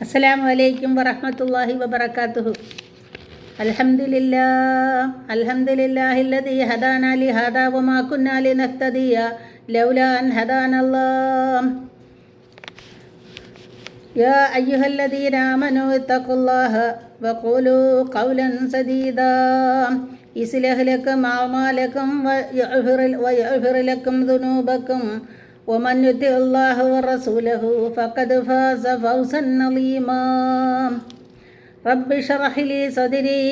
അസ്സലാമു അലൈക്കും വറഹ്മത്തുള്ളാഹി വബറകാതുഹു. അൽഹംദുലില്ലാഹില്ലദീ ഹദാനാ ലിഹാദാ വമാ കുന്നാ ലിനഹ്തദിയ ലൗലാ അൻ ഹദാനല്ലാഹ്. യാ അയ്യുഹല്ലദീന ആമനൂ ഇത്തഖുല്ലാഹ വഖൂലൂ ഖൗലൻ സദീദാ യുസ്ലിഹ് ലക്കും അഅമാലക്കും വയഗ്ഫിർ ലക്കും ദുനൂബക്കും ومن يطع الله ورسوله فقد فاز فوزا عظيما. رب اشرح لي صدري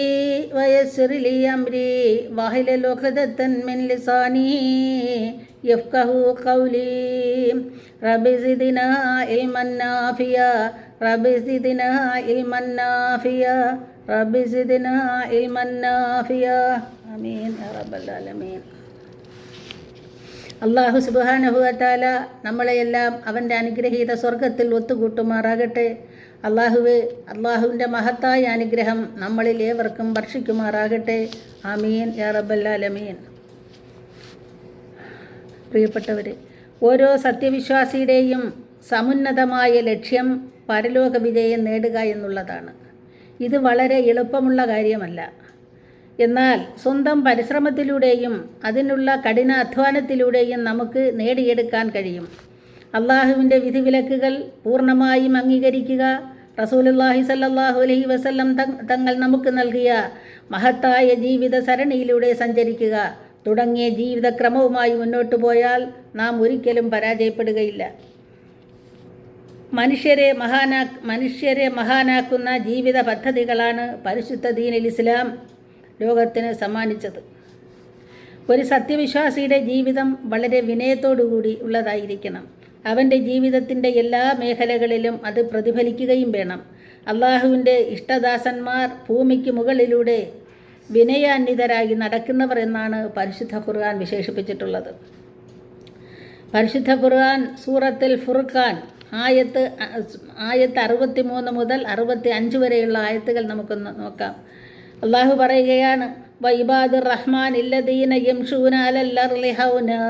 ويسر لي امري واحلل عقدة من لساني يفقهوا قولي. رب زدنا علما نافعا رب زدنا علما نافعا رب زدنا علما نافعا آمين يا رب العالمين. അള്ളാഹു സുബ്ഹാനഹു വ തആല നമ്മളെയെല്ലാം അവൻ്റെ അനുഗ്രഹീത സ്വർഗത്തിൽ ഒത്തുകൂട്ടുമാറാകട്ടെ. അള്ളാഹുവിൻ്റെ മഹത്തായ അനുഗ്രഹം നമ്മളിൽ ഏവർക്കും വർഷിക്കുമാറാകട്ടെ. ആമീൻ യാ റബ്ബൽ ആലമീൻ. പ്രിയപ്പെട്ടവരെ, ഓരോ സത്യവിശ്വാസിയുടെയും സമുന്നതമായ ലക്ഷ്യം പരലോക വിജയം നേടുക എന്നുള്ളതാണ്. ഇത് വളരെ എളുപ്പമുള്ള കാര്യമല്ല. എന്നാൽ സ്വന്തം പരിശ്രമത്തിലൂടെയും അതിനുള്ള കഠിനാധ്വാനത്തിലൂടെയും നമുക്ക് നേടിയെടുക്കാൻ കഴിയും. അള്ളാഹുവിൻ്റെ വിധിവിലക്കുകൾ പൂർണ്ണമായും അംഗീകരിക്കുക, റസൂലുള്ളാഹി സ്വല്ലല്ലാഹു അലൈഹി വസല്ലം തങ്ങൾ നമുക്ക് നൽകിയ മഹത്തായ ജീവിത സരണിയിലൂടെ സഞ്ചരിക്കുക തുടങ്ങിയ ജീവിതക്രമവുമായി മുന്നോട്ടു പോയാൽ നാം ഒരിക്കലും പരാജയപ്പെടുകയില്ല. മനുഷ്യരെ മഹാനാക്കുന്ന ജീവിത പദ്ധതികളാണ് പരിശുദ്ധ ദീനുൽ ഇസ്ലാം ലോകത്തിന് സമ്മാനിച്ചത്. ഒരു സത്യവിശ്വാസിയുടെ ജീവിതം വളരെ വിനയത്തോടുകൂടി ഉള്ളതായിരിക്കണം. അവൻ്റെ ജീവിതത്തിൻ്റെ എല്ലാ മേഖലകളിലും അത് പ്രതിഫലിക്കുകയും വേണം. അള്ളാഹുവിൻ്റെ ഇഷ്ടദാസന്മാർ ഭൂമിക്ക് മുകളിലൂടെ വിനയാന്വിതരായി നടക്കുന്നവർ എന്നാണ് പരിശുദ്ധ ഖുർആൻ വിശേഷിപ്പിച്ചിട്ടുള്ളത്. പരിശുദ്ധ ഖുർആൻ സൂറത്തുൽ ഫുർഖാൻ ആയത്ത് 63 മുതൽ 65 വരെയുള്ള ആയത്തുകൾ നമുക്കൊന്ന് നോക്കാം. അള്ളാഹു പറയുകയാണ്, വഇബാദുർ റഹ്മാൻ ഇല്ലദീന യംശൂന അലൽ അർളി ഹൗനാ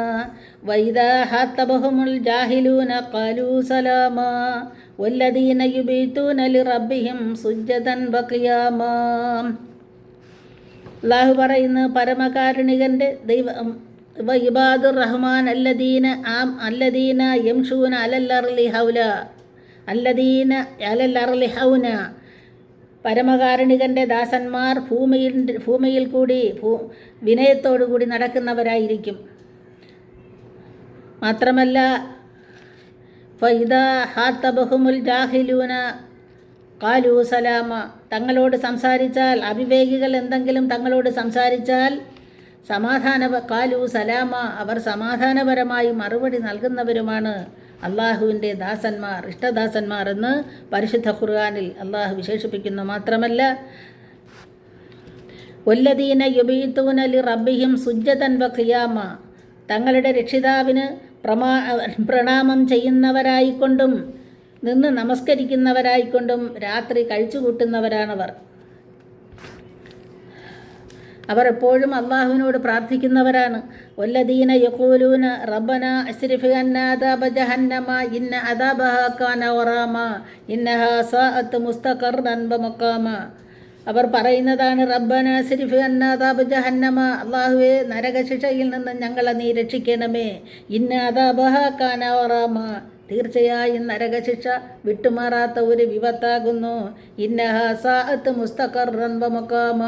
വഇദാ ഹാതബഹുമുൽ ജാഹിലൂന ഖാലൂ സലാമാ വല്ലദീന യുബീതൂന ലിറബ്ബിഹിം സുജ്ജദൻ വഖിയാമാ. അള്ളാഹു പറയുന്നു, പരമകാരുണികൻ്റെ ദൈവം വഇബാദുർ റഹ്മാൻ അല്ലദീന യംശൂന അലൽ അർളി ഹൗലാ അല്ലദീന അലൽ അർളി ഹൗന. പരമകാരുണികൻ്റെ ദാസന്മാർ ഭൂമിയിൽ കൂടി വിനയത്തോടുകൂടി നടക്കുന്നവരായിരിക്കും. മാത്രമല്ല, ഫഇദാ ഹാതബഹുമുൽ ജാഹിലൂന ഖാലൂ സലാമ. തങ്ങളോട് സംസാരിച്ചാൽ, അവിവേകികൾ എന്തെങ്കിലും തങ്ങളോട് സംസാരിച്ചാൽ ഖാലൂ സലാമ, അവർ സമാധാനപരമായി മറുപടി നൽകുന്നവരുമാണ് അള്ളാഹുവിൻ്റെ ദാസന്മാർ, ഇഷ്ടദാസന്മാർ എന്ന് പരിശുദ്ധ ഖുർആനിൽ അള്ളാഹു വിശേഷിപ്പിക്കുന്നു. മാത്രമല്ല, വല്ലദീന യുബീതൂന ലിറബ്ബിഹിം സുജ്ജദൻ വഖിയാമ, തങ്ങളുടെ രക്ഷിതാവിന് പ്രണാമം ചെയ്യുന്നവരായിക്കൊണ്ടും നിന്ന് നമസ്കരിക്കുന്നവരായിക്കൊണ്ടും രാത്രി കഴിച്ചുകൂട്ടുന്നവരാണവർ. അവർ എപ്പോഴും അള്ളാഹുവിനോട് പ്രാർത്ഥിക്കുന്നവരാണ്. വല്ലദീന യഖൂലൂന റബ്ബനാ അസ്രിഫ് അന്നാ അദാബ ജഹന്നമ ഇന്ന അദാബഹാ കാന ഗറാമ ഇന്നഹാ സാഅത്ത് മുസ്തഖറൻ വമഖാമ. അവർ പറയുന്നതാണ്, റബ്ബനാ അസ്രിഫ് അന്നാ അദാബ ജഹന്നമ, അള്ളാഹുവേ നരകശിക്ഷയിൽ നിന്ന് ഞങ്ങളെ നീ രക്ഷിക്കണമേ. ഇന്ന അദാബഹാ കാന ഗറാമ, തീർച്ചയായും നരകശിക്ഷ വിട്ടുമാറാത്ത ഒരു വിപത്താകുന്നു. ഇന്നഹാ സാഅത്ത് മുസ്തഖറൻ വമഖാമ,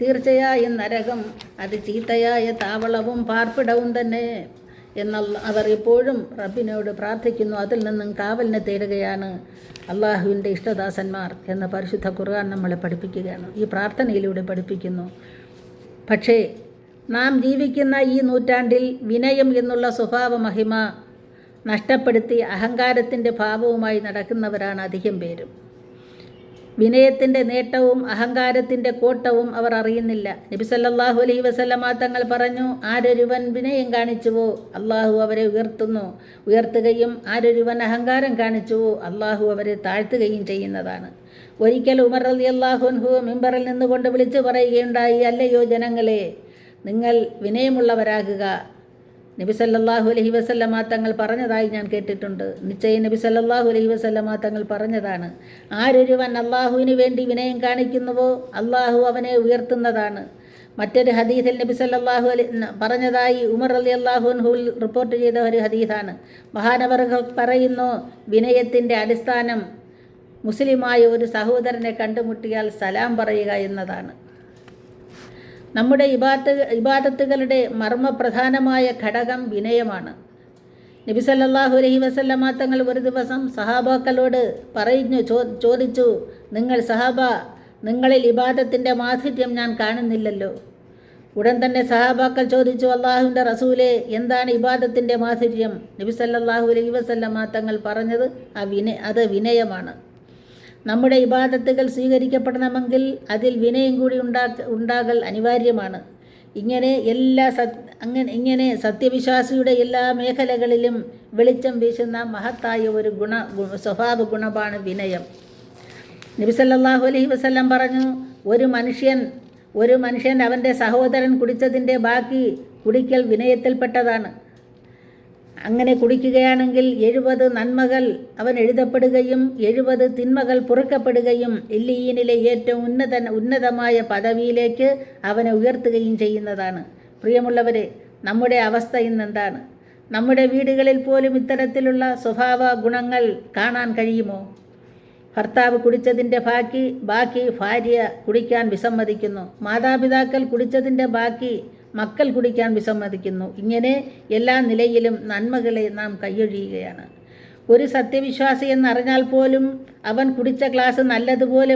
തീർച്ചയായും നരകം അത് ചീത്തയായ താവളവും പാർപ്പിടവും തന്നെ എന്നുള്ള അവർ എപ്പോഴും റബ്ബിനോട് പ്രാർത്ഥിക്കുന്നു. അതിൽ നിന്നും കാവലിനെ തേടുകയാണ് അള്ളാഹുവിൻ്റെ ഇഷ്ടദാസന്മാർ എന്ന് പരിശുദ്ധ ഖുർആൻ നമ്മളെ പഠിപ്പിക്കുകയാണ്, ഈ പ്രാർത്ഥനയിലൂടെ പഠിപ്പിക്കുന്നു. പക്ഷേ നാം ജീവിക്കുന്ന ഈ നൂറ്റാണ്ടിൽ വിനയം എന്നുള്ള സ്വഭാവ മഹിമ നഷ്ടപ്പെടുത്തി അഹങ്കാരത്തിൻ്റെ ഭാവവുമായി നടക്കുന്നവരാണ് അധികം പേരും. വിനയത്തിൻ്റെ നേട്ടവും അഹങ്കാരത്തിൻ്റെ കോട്ടവും അവർ അറിയുന്നില്ല. നബി സല്ലല്ലാഹു അലൈഹി വസല്ലമ തങ്ങൾ പറഞ്ഞു, ആരൊരുവൻ വിനയം കാണിച്ചുവോ അള്ളാഹു അവരെ ഉയർത്തുകയും ആരൊരുവൻ അഹങ്കാരം കാണിച്ചുവോ അള്ളാഹു അവരെ താഴ്ത്തുകയും ചെയ്യുന്നതാണ്. ഒരിക്കൽ ഉമർ റളിയല്ലാഹു അൻഹു മിമ്പറിൽ നിന്നുകൊണ്ട് വിളിച്ചു പറയുകയുണ്ടായി, അല്ലയോ ജനങ്ങളെ, നിങ്ങൾ വിനയമുള്ളവരാകുക, നബി സല്ലല്ലാഹു അലൈഹി വസല്ലമ തങ്ങൾ പറഞ്ഞതായി ഞാൻ കേട്ടിട്ടുണ്ട്. നിശ്ചയം നബി സല്ലല്ലാഹു അലൈഹി വസല്ലമ തങ്ങൾ പറഞ്ഞതാണ്, ആരൊരുവൻ അള്ളാഹുവിന് വേണ്ടി വിനയം കാണിക്കുന്നുവോ അള്ളാഹു അവനെ ഉയർത്തുന്നതാണ്. മറ്റൊരു ഹദീസിൽ നബി സല്ലല്ലാഹു അലൈഹി പറഞ്ഞതായി ഉമർ റളിയല്ലാഹു അൻഹു റിപ്പോർട്ട് ചെയ്ത ഒരു ഹദീസാണ്. മഹാനവറുകൾ പറയുന്നു, വിനയത്തിൻ്റെ അടിസ്ഥാനം മുസ്ലിമായ ഒരു സഹോദരനെ കണ്ടുമുട്ടിയാൽ സലാം പറയുക എന്നതാണ്. നമ്മുടെ ഇബാദത്തുകളുടെ മർമ്മപ്രധാനമായ ഘടകം വിനയമാണ്. നബി സല്ലല്ലാഹു അലൈഹി വസല്ലമ തങ്ങൾ ഒരു ദിവസം സഹാബാക്കളോട് ചോദിച്ചു, നിങ്ങളിൽ ഇബാദത്തിൻ്റെ മാധുര്യം ഞാൻ കാണുന്നില്ലല്ലോ. ഉടൻ തന്നെ സഹാബാക്കൾ ചോദിച്ചു, അള്ളാഹുവിൻ്റെ റസൂലേ, എന്താണ് ഇബാദത്തിൻ്റെ മാധുര്യം? നബി സല്ലല്ലാഹു അലൈഹി വസല്ലമ തങ്ങൾ പറഞ്ഞത് അത് വിനയമാണ്. നമ്മുടെ ഇബാദത്തുകൾ സ്വീകരിക്കപ്പെടണമെങ്കിൽ അതിൽ വിനയം കൂടി ഉണ്ടാകൽ അനിവാര്യമാണ്. ഇങ്ങനെ സത്യവിശ്വാസിയുടെ എല്ലാ മേഖലകളിലും വെളിച്ചം വീശുന്ന മഹത്തായ ഒരു സ്വഭാവ ഗുണമാണ് വിനയം. നബി സല്ലല്ലാഹു അലൈഹി വസല്ലം പറഞ്ഞു, ഒരു മനുഷ്യൻ അവൻ്റെ സഹോദരൻ കുടിച്ചതിൻ്റെ ബാക്കി കുടിക്കൽ വിനയത്തിൽപ്പെട്ടതാണ്. അങ്ങനെ കുടിക്കുകയാണെങ്കിൽ 70 നന്മകൾ അവൻ എഴുതപ്പെടുകയും 70 തിന്മകൾ പൊറുക്കപ്പെടുകയും ഇല്ലീനിലെ ഏറ്റവും ഉന്നതമായ പദവിയിലേക്ക് അവനെ ഉയർത്തുകയും ചെയ്യുന്നതാണ്. പ്രിയമുള്ളവരെ, നമ്മുടെ അവസ്ഥ ഇന്നെന്താണ്? നമ്മുടെ വീടുകളിൽ പോലും ഇത്തരത്തിലുള്ള സ്വഭാവ ഗുണങ്ങൾ കാണാൻ കഴിയുമോ? ഭർത്താവ് കുടിച്ചതിൻ്റെ ബാക്കി ഭാര്യ കുടിക്കാൻ വിസമ്മതിക്കുന്നു. മാതാപിതാക്കൾ കുടിച്ചതിൻ്റെ ബാക്കി മക്കൾ കുടിക്കാൻ വിസമ്മതിക്കുന്നു. ഇങ്ങനെ എല്ലാ നിലയിലും നന്മകളെ നാം കൈയൊഴിയുകയാണ്. ഒരു സത്യവിശ്വാസി എന്നറിഞ്ഞാൽ പോലും അവൻ കുടിച്ച ഗ്ലാസ് നല്ലതുപോലെ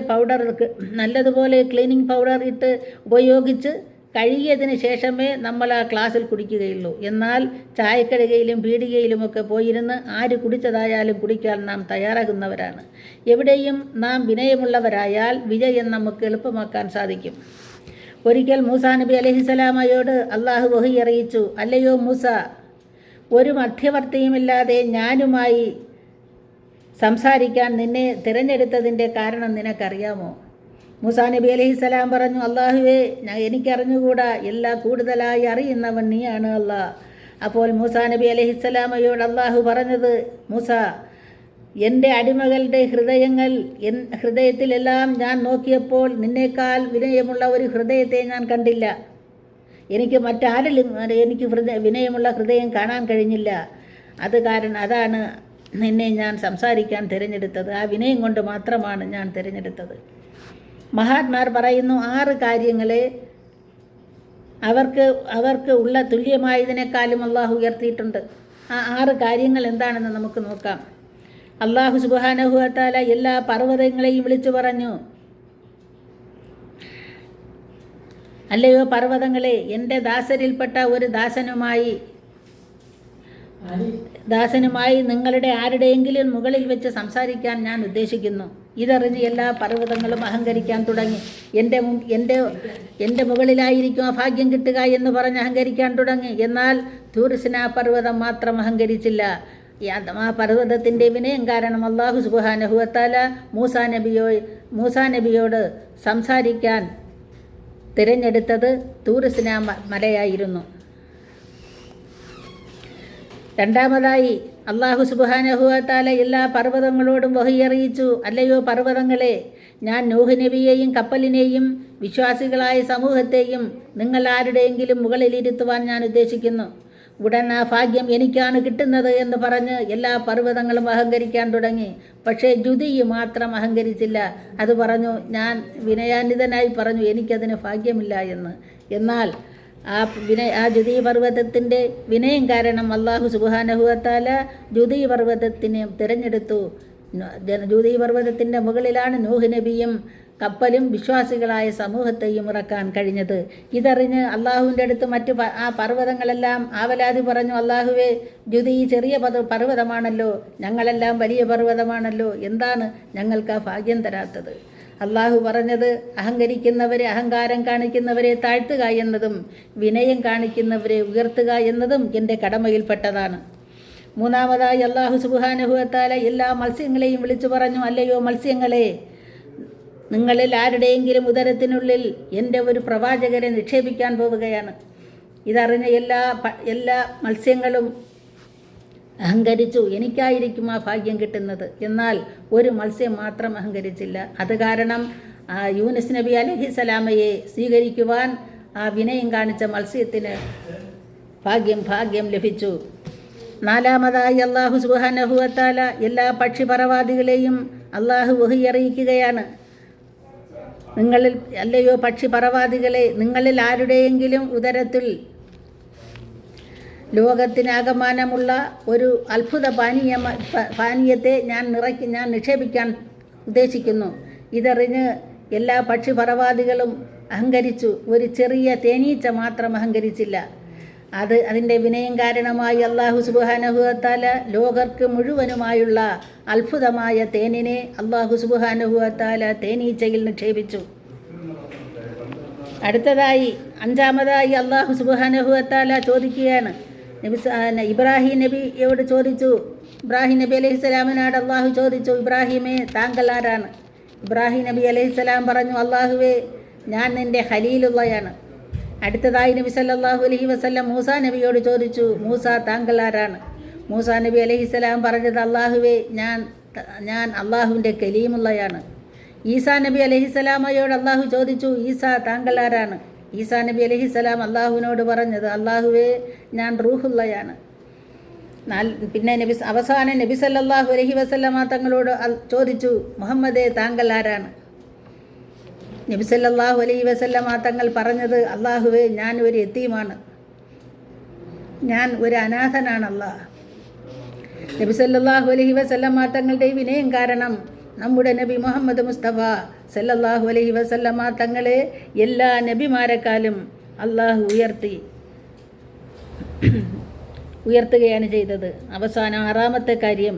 ക്ലീനിങ് പൗഡർ ഇട്ട് ഉപയോഗിച്ച് കഴുകിയതിന് ശേഷമേ നമ്മൾ ആ ഗ്ലാസ്സിൽ കുടിക്കുകയുള്ളൂ. എന്നാൽ ചായക്കടകയിലും പീടികയിലുമൊക്കെ പോയിരുന്ന് ആര് കുടിച്ചതായാലും കുടിക്കാൻ നാം തയ്യാറാകുന്നവരാണ്. എവിടെയും നാം വിനയമുള്ളവരായാൽ വിജയം നമുക്ക് എളുപ്പമാക്കാൻ സാധിക്കും. ഒരിക്കൽ മൂസാ നബി അലൈഹിസ്സലാമയോട് അള്ളാഹു വഹി അറിയിച്ചു, അല്ലയോ മൂസ, ഒരു മധ്യവർത്തിയുമില്ലാതെ ഞാനുമായി സംസാരിക്കാൻ നിന്നെ തിരഞ്ഞെടുത്തതിൻ്റെ കാരണം നിനക്കറിയാമോ? മൂസാ നബി അലൈഹിസ്സലാം പറഞ്ഞു, അള്ളാഹുവേ, എനിക്കറിഞ്ഞുകൂടാ, കൂടുതലായി അറിയുന്നവൻ നീയാണ് അല്ലാഹ്. അപ്പോൾ മൂസാ നബി അലൈഹിസ്സലാമയോട് അള്ളാഹു പറഞ്ഞത്, മൂസ, എൻ്റെ അടിമകളുടെ ഹൃദയത്തിലെല്ലാം ഞാൻ നോക്കിയപ്പോൾ നിന്നേക്കാൾ വിനയമുള്ള ഒരു ഹൃദയത്തെ ഞാൻ കണ്ടില്ല. എനിക്ക് മറ്റാരിലും വിനയമുള്ള ഹൃദയം കാണാൻ കഴിഞ്ഞില്ല. അതാണ് നിന്നെ ഞാൻ സംസാരിക്കാൻ തിരഞ്ഞെടുത്തത്. ആ വിനയം കൊണ്ട് മാത്രമാണ് ഞാൻ തിരഞ്ഞെടുത്തത്. മഹാത്മാർ പറയുന്നു, 6 കാര്യങ്ങളെ അവർക്ക് ഉള്ള തുല്യമായതിനേക്കാളും അള്ളാഹു ഉയർത്തിയിട്ടുണ്ട്. ആ 6 കാര്യങ്ങൾ എന്താണെന്ന് നമുക്ക് നോക്കാം. അള്ളാഹു സുബ്ഹാനഹു വ തആല എല്ലാ പർവ്വതങ്ങളെയും വിളിച്ചു പറഞ്ഞു, അല്ലയോ പർവ്വതങ്ങളെ, എൻ്റെ ദാസരിൽപ്പെട്ട ഒരു ദാസനുമായി നിങ്ങളുടെ ആരുടെയെങ്കിലും മുകളിൽ വെച്ച് സംസാരിക്കാൻ ഞാൻ ഉദ്ദേശിക്കുന്നു. ഇതറിഞ്ഞ് എല്ലാ പർവ്വതങ്ങളും അഹങ്കരിക്കാൻ തുടങ്ങി. എൻ്റെ മുകളിലായിരിക്കും ആ ഭാഗ്യം കിട്ടുക എന്ന് പറഞ്ഞ് അഹങ്കരിക്കാൻ തുടങ്ങി. എന്നാൽ തൂർ-സിനാ പർവ്വതം മാത്രം അഹങ്കരിച്ചില്ല. ആ പർവ്വതത്തിൻ്റെ വിനയം കാരണം അല്ലാഹു സുബ്ഹാനഹു വ തആല മൂസാ നബിയോട് സംസാരിക്കാൻ തിരഞ്ഞെടുത്തത് തൂർ-സിനാ മലയായിരുന്നു. രണ്ടാമതായി അല്ലാഹു സുബ്ഹാനഹു വ തആല എല്ലാ പർവ്വതങ്ങളോടും വഹി അറിയിച്ചു, അല്ലയോ പർവ്വതങ്ങളെ, ഞാൻ നൂഹ് നബിയെയും കപ്പലിനെയും വിശ്വാസികളായ സമൂഹത്തെയും നിങ്ങൾ ആരുടെയെങ്കിലും മുകളിലിരുത്തുവാൻ ഞാൻ ഉദ്ദേശിക്കുന്നു. ഉടൻ ആ ഭാഗ്യം എനിക്കാണ് കിട്ടുന്നത് എന്ന് പറഞ്ഞ് എല്ലാ പർവ്വതങ്ങളും അഹങ്കരിക്കാൻ തുടങ്ങി. പക്ഷേ ജുദി മാത്രം അഹങ്കരിച്ചില്ല. അത് പറഞ്ഞു, ഞാൻ വിനയാന്വിതനായി പറഞ്ഞു, എനിക്കതിന് ഭാഗ്യമില്ല എന്ന്. എന്നാൽ ആ ജുദി പർവ്വതത്തിൻ്റെ വിനയം കാരണം അല്ലാഹു സുബ്ഹാനഹു വ തആല ജുദി പർവ്വതത്തിനെ തിരഞ്ഞെടുത്തു. ജുദി പർവ്വതത്തിൻ്റെ മുകളിലാണ് നൂഹ് നബിയും കപ്പലും വിശ്വാസികളായ സമൂഹത്തെയും ഇറക്കാൻ കഴിഞ്ഞത്. ഇതറിഞ്ഞ് അള്ളാഹുവിൻ്റെ അടുത്ത് ആ പർവ്വതങ്ങളെല്ലാം ആവലാതി പറഞ്ഞു, അള്ളാഹുവേ, ജുദി ചെറിയ പർവ്വതമാണല്ലോ, ഞങ്ങളെല്ലാം വലിയ പർവ്വതമാണല്ലോ, എന്താണ് ഞങ്ങൾക്ക് ആ ഭാഗ്യം തരാത്തത്? അള്ളാഹു പറഞ്ഞത്, അഹങ്കാരം കാണിക്കുന്നവരെ താഴ്ത്തുക എന്നതും വിനയം കാണിക്കുന്നവരെ ഉയർത്തുക എന്നതും എൻ്റെ കടമയിൽപ്പെട്ടതാണ്. മൂന്നാമതായി അല്ലാഹു സുബ്ഹാനഹു വ തആല എല്ലാ മത്സ്യങ്ങളെയും വിളിച്ചു പറഞ്ഞു, അല്ലയോ മത്സ്യങ്ങളെ, നിങ്ങളിൽ ആരുടെയെങ്കിലും ഉദരത്തിനുള്ളിൽ എൻ്റെ ഒരു പ്രവാചകരെ നിക്ഷേപിക്കാൻ പോവുകയാണ്. ഇതറിഞ്ഞ എല്ലാ മത്സ്യങ്ങളും അഹങ്കരിച്ചു, എനിക്കായിരിക്കും ആ ഭാഗ്യം കിട്ടുന്നത്. എന്നാൽ ഒരു മത്സ്യം മാത്രം അഹങ്കരിച്ചില്ല. അത് കാരണം യൂനുസ് നബി അലൈഹിസ്സലാമയെ സ്വീകരിക്കുവാൻ ആ വിനയം കാണിച്ച മത്സ്യത്തിന് ഭാഗ്യം ലഭിച്ചു. നാലാമതായി അല്ലാഹു സുബ്ഹാനഹു വ തആല എല്ലാ പക്ഷിപറവാദികളെയും അല്ലാഹു വഹി അറിയിക്കുകയാണ്. നിങ്ങളിൽ അല്ലയോ പക്ഷിപറവാദികളെ, നിങ്ങളിൽ ആരുടെയെങ്കിലും ഉദരത്തിൽ ലോകത്തിനാകമാനമുള്ള ഒരു അത്ഭുത പാനീയത്തെ ഞാൻ നിക്ഷേപിക്കാൻ ഉദ്ദേശിക്കുന്നു. ഇതറിഞ്ഞ് എല്ലാ പക്ഷിപറവാദികളും അഹങ്കരിച്ചു. ഒരു ചെറിയ തേനീച്ച മാത്രം അഹങ്കരിച്ചില്ല. അതിൻ്റെ വിനയം കാരണമായി അല്ലാഹു സുബ്ഹാനഹു വ തആല ലോകർക്ക് മുഴുവനുമായുള്ള അത്ഭുതമായ തേനിനെ അല്ലാഹു സുബ്ഹാനഹു വ തആല തേനീച്ചയിൽ നിക്ഷേപിച്ചു. അടുത്തതായി അഞ്ചാമതായി അല്ലാഹു സുബ്ഹാനഹു വ തആല ചോദിക്കുകയാണ്. ഇബ്രാഹിം നബിയോട് ചോദിച്ചു. ഇബ്രാഹിം നബി അലൈഹിസ്സലാമിനോട് അല്ലാഹു ചോദിച്ചു, ഇബ്രാഹിമേ, താങ്കൾ ആരാണ്? ഇബ്രാഹിം നബി അലൈഹിസ്സലാം പറഞ്ഞു, അല്ലാഹുവേ, ഞാൻ നിൻ്റെ ഖലീലുള്ളയാണ്. അടുത്തതായി നബി സല്ലല്ലാഹു അലൈഹി വസല്ലം മൂസാ നബിയോട് ചോദിച്ചു, മൂസ, താങ്കൾ ആരാണ്? മൂസാ നബി അലൈഹിസ്സലാം പറഞ്ഞത്, അല്ലാഹുവേ, ഞാൻ അള്ളാഹുവിൻ്റെ കലീമുള്ളയാണ്. ഈസാ നബി അലൈഹിസ്സലാമയോട് അല്ലാഹു ചോദിച്ചു, ഈസ, താങ്കൾ ആരാണ്? ഈസാ നബി അലൈഹിസ്സലാം അള്ളാഹുവിനോട് പറഞ്ഞത്, അല്ലാഹുവേ, ഞാൻ റൂഹുള്ളയാണ്. പിന്നെ അവസാനം നബി സല്ലല്ലാഹു അലൈഹി വസല്ലമ തങ്ങളോട് ചോദിച്ചു, മുഹമ്മദേ, താങ്കൾ ആരാണ്? നബി സല്ലല്ലാഹു അലൈഹി വസല്ലമ തങ്ങൾ പറഞ്ഞത്, അല്ലാഹുവേ, ഞാൻ ഒരു യതീമാണ്, ഞാൻ ഒരു അനാഥനാണ് അല്ലാഹ്. നബി സല്ലല്ലാഹു അലൈഹി വസല്ലമ തങ്ങളുടെ വിനയം കാരണം നമ്മുടെ നബി മുഹമ്മദ് മുസ്തഫ സല്ലല്ലാഹു അലൈഹി വസല്ലമ തങ്ങളെ എല്ലാ നബിമാരെക്കാളും അല്ലാഹു ഉയർത്തുകയാണ് ചെയ്തത്. അവസാനം ആറാമത്തെ കാര്യം,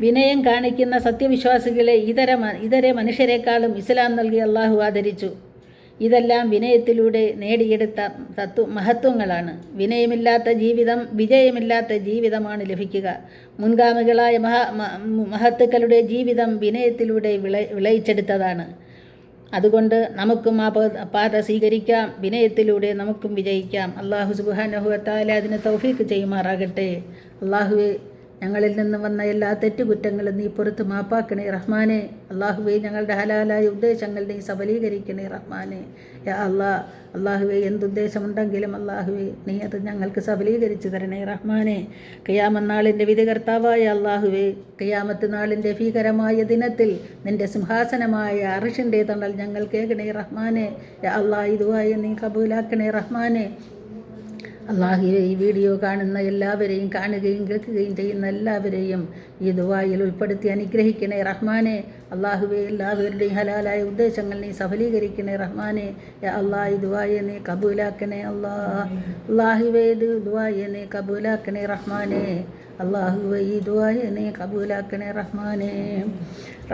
വിനയം കാണിക്കുന്ന സത്യവിശ്വാസികളെ ഇതര മനുഷ്യരെക്കാളും ഇസ്ലാം നൽകി അല്ലാഹു ആദരിച്ചു. ഇതെല്ലാം വിനയത്തിലൂടെ നേടിയെടുത്ത മഹത്വങ്ങളാണ്. വിജയമില്ലാത്ത ജീവിതമാണ് ലഭിക്കുക. മുൻഗാമികളായ മഹത്തുക്കളുടെ ജീവിതം വിനയത്തിലൂടെ വിളയിച്ചെടുത്തതാണ്. അതുകൊണ്ട് നമുക്കും ആ പാത സ്വീകരിക്കാം. വിനയത്തിലൂടെ നമുക്കും വിജയിക്കാം. അല്ലാഹു സുബ്ഹാനഹു വ തആല അതിന് തൗഫീഖ് ചെയ്യുമാറാകട്ടെ. അല്ലാഹുവേ, ഞങ്ങളിൽ നിന്ന് വന്ന എല്ലാ തെറ്റുകുറ്റങ്ങളും നീ പുറത്ത് മാപ്പാക്കണേ റഹ്മാനെ. അല്ലാഹുവേ, ഞങ്ങളുടെ ഹലാലായ ഉദ്ദേശങ്ങൾ നീ സഫലീകരിക്കണേ റഹ്മാനെ. യാ അല്ലാഹുവേ, എന്തുദ്ദേശമുണ്ടെങ്കിലും അല്ലാഹുവേ, നീ അത് ഞങ്ങൾക്ക് സഫലീകരിച്ചു തരണേ റഹ്മാനെ. ഖിയാമത്ത് നാളിൻ്റെ വിധികർത്താവായ അല്ലാഹുവേ, ഖിയാമത്ത് നാളിൻ്റെ ഭീകരമായ ദിനത്തിൽ നിൻ്റെ സിംഹാസനമായ അർശിൻ്റെ തണൽ ഞങ്ങൾ കേൾക്കണേ റഹ്മാനെ. യാ അല്ലാഹ്, ഈ ദുആ നീ കബൂലാക്കണേ റഹ്മാനെ. അല്ലാഹുവേ, ഈ വീഡിയോ കാണുന്ന എല്ലാവരെയും, കാണുകയും കേൾക്കുകയും ചെയ്യുന്ന എല്ലാവരെയും ഈ ദുആയിൽ ഉൾപ്പെടുത്തി അനുഗ്രഹിക്കണേ റഹ്മാനെ. അല്ലാഹുവേ, എല്ലാവരുടെയും ഹലാലായ ഉദ്ദേശങ്ങൾ നീ സഫലീകരിക്കണേ റഹ്മാനെ. യാ അല്ലാഹ്, ഈ ദുആയെ നീ കബൂലാക്കണേ അല്ലാഹുവേ, ഈ ദുആയെ നീ കബൂലാക്കണേ റഹ്മാനെ. അല്ലാഹുവേ, ഈ ദുആയെ നീ കബൂലാക്കണേ റഹ്മാനെ.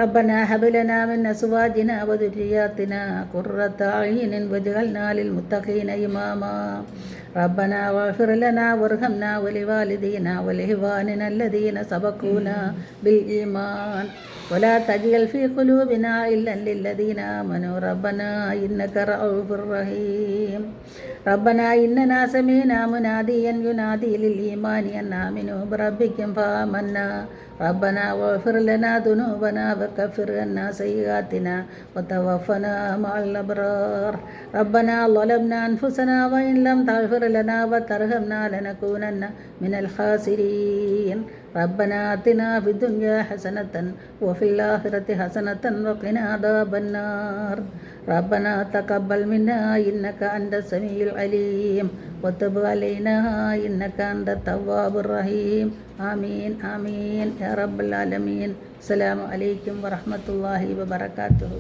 ربنا هب لنا من أزواجنا وذرياتنا قرة أعين واجعلنا للمتقين إماما. ربنا واغفر لنا وارحمنا ولوالدينا ولإخواننا الذين سبقونا بالإيمان ولا تجعل في قلوبنا غلا للذين آمنوا ربنا إنك رؤوف رحيم. ربنا إننا سمعنا مناديا ينادي للإيمان أن آمنوا بربكم فآمنا. ربنا واغفر لنا ذنوبنا وكفر عنا سيئاتنا وتوفنا مع الأبرار. ربنا ظلمنا أنفسنا وإن لم تغفر لنا وترحمنا لنكونن من الخاسرين. ربنا آتنا في الدنيا حسنة وفي الآخرة حسنة وقنا عذاب النار. ربنا تقبل منا إنك أنت السميع العليم وتب علينا إنك أنت التواب الرحيم. آمين آمين يا رب العالمين. السلام عليكم ورحمة الله وبركاته.